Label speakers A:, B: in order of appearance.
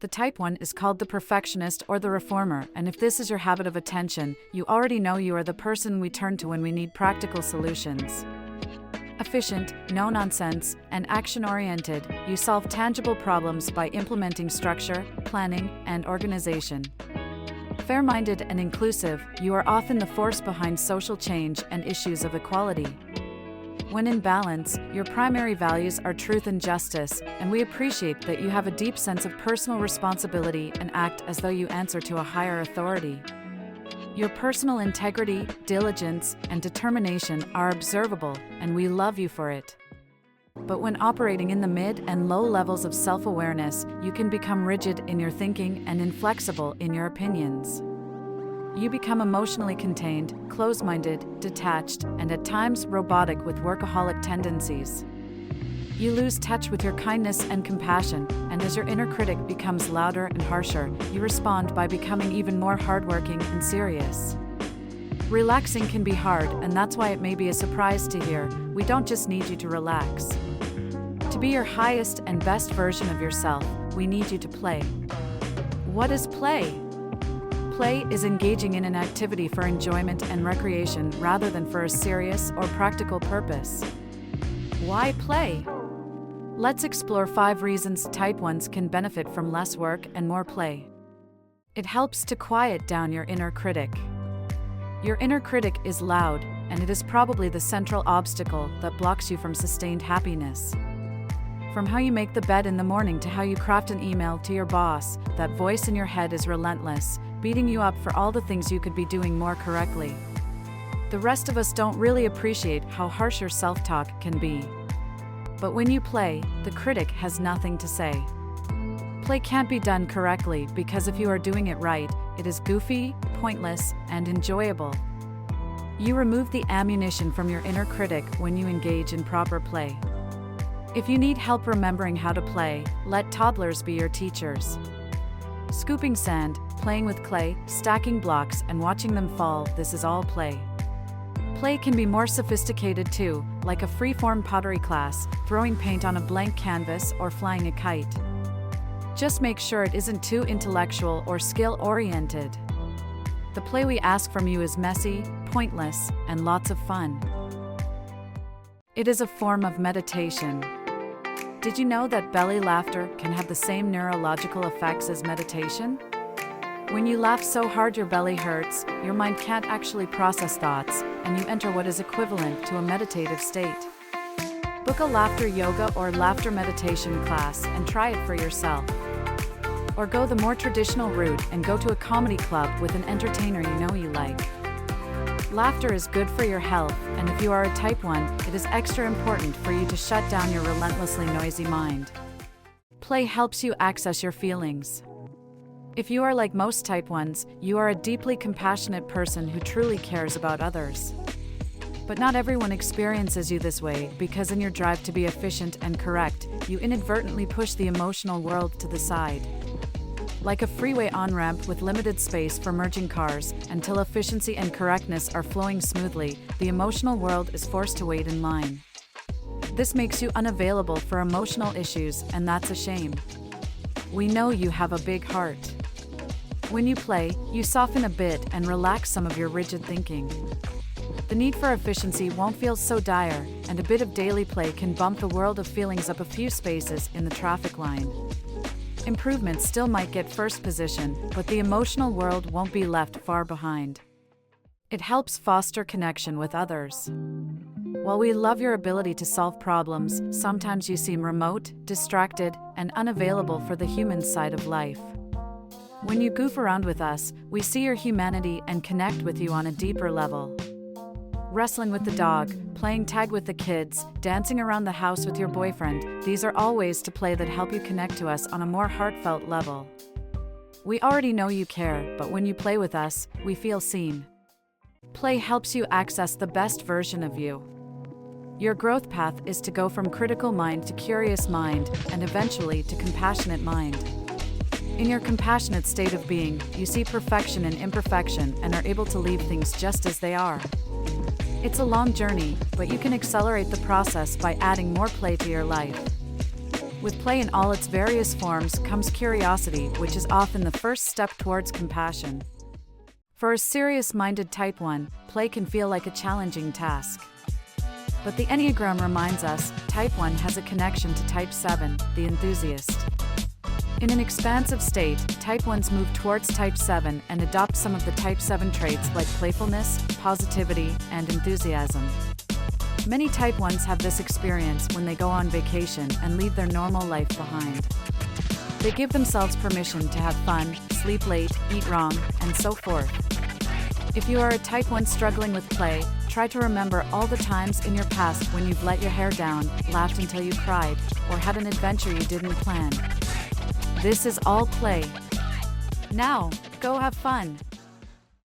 A: The type 1 is called the perfectionist or the reformer, and if this is your habit of attention, you already know you are the person we turn to when we need practical solutions. Efficient, no-nonsense, and action-oriented, you solve tangible problems by implementing structure, planning, and organization. Fair-minded and inclusive, you are often the force behind social change and issues of equality. When in balance, your primary values are truth and justice, and we appreciate that you have a deep sense of personal responsibility and act as though you answer to a higher authority. Your personal integrity, diligence, and determination are observable, and we love you for it. But when operating in the mid and low levels of self-awareness, you can become rigid in your thinking and inflexible in your opinions. You become emotionally contained, close-minded, detached, and at times robotic with workaholic tendencies. You lose touch with your kindness and compassion, and as your inner critic becomes louder and harsher, you respond by becoming even more hardworking and serious. Relaxing can be hard, and that's why it may be a surprise to hear, we don't just need you to relax. To be your highest and best version of yourself, we need you to play. What is play? Play is engaging in an activity for enjoyment and recreation rather than for a serious or practical purpose. Why play? Let's explore 5 reasons type 1s can benefit from less work and more play. It helps to quiet down your inner critic. Your inner critic is loud, and it is probably the central obstacle that blocks you from sustained happiness. From how you make the bed in the morning to how you craft an email to your boss, that voice in your head is relentless, beating you up for all the things you could be doing more correctly. The rest of us don't really appreciate how harsh your self-talk can be. But when you play, the critic has nothing to say. Play can't be done correctly because if you are doing it right, it is goofy, pointless, and enjoyable. You remove the ammunition from your inner critic when you engage in proper play. If you need help remembering how to play, let toddlers be your teachers. Scooping sand, playing with clay, stacking blocks, and watching them fall, this is all play. Play can be more sophisticated too, like a free-form pottery class, throwing paint on a blank canvas, or flying a kite. Just make sure it isn't too intellectual or skill-oriented. The play we ask from you is messy, pointless, and lots of fun. It is a form of meditation. Did you know that belly laughter can have the same neurological effects as meditation? When you laugh so hard your belly hurts, your mind can't actually process thoughts, and you enter what is equivalent to a meditative state. Book a laughter yoga or laughter meditation class and try it for yourself. Or go the more traditional route and go to a comedy club with an entertainer you know you like. Laughter is good for your health, and if you are a type 1, it is extra important for you to shut down your relentlessly noisy mind. Play helps you access your feelings. If you are like most type 1s, you are a deeply compassionate person who truly cares about others. But not everyone experiences you this way because in your drive to be efficient and correct, you inadvertently push the emotional world to the side. Like a freeway on-ramp with limited space for merging cars, until efficiency and correctness are flowing smoothly, the emotional world is forced to wait in line. This makes you unavailable for emotional issues, and that's a shame. We know you have a big heart. When you play, you soften a bit and relax some of your rigid thinking. The need for efficiency won't feel so dire, and a bit of daily play can bump the world of feelings up a few spaces in the traffic line. Improvement still might get first position, but the emotional world won't be left far behind. It helps foster connection with others. While we love your ability to solve problems, sometimes you seem remote, distracted, and unavailable for the human side of life. When you goof around with us, we see your humanity and connect with you on a deeper level. Wrestling with the dog, playing tag with the kids, dancing around the house with your boyfriend, these are all ways to play that help you connect to us on a more heartfelt level. We already know you care, but when you play with us, we feel seen. Play helps you access the best version of you. Your growth path is to go from critical mind to curious mind, and eventually to compassionate mind. In your compassionate state of being, you see perfection in imperfection and are able to leave things just as they are. It's a long journey, but you can accelerate the process by adding more play to your life. With play in all its various forms comes curiosity, which is often the first step towards compassion. For a serious-minded Type 1, play can feel like a challenging task. But the Enneagram reminds us, Type 1 has a connection to Type 7, the enthusiast. In an expansive state, Type 1s move towards Type 7 and adopt some of the Type 7 traits like playfulness, positivity, and enthusiasm. Many Type 1s have this experience when they go on vacation and leave their normal life behind. They give themselves permission to have fun, sleep late, eat wrong, and so forth. If you are a Type 1 struggling with play, try to remember all the times in your past when you've let your hair down, laughed until you cried, or had an adventure you didn't plan. This is all play. Now, go have fun.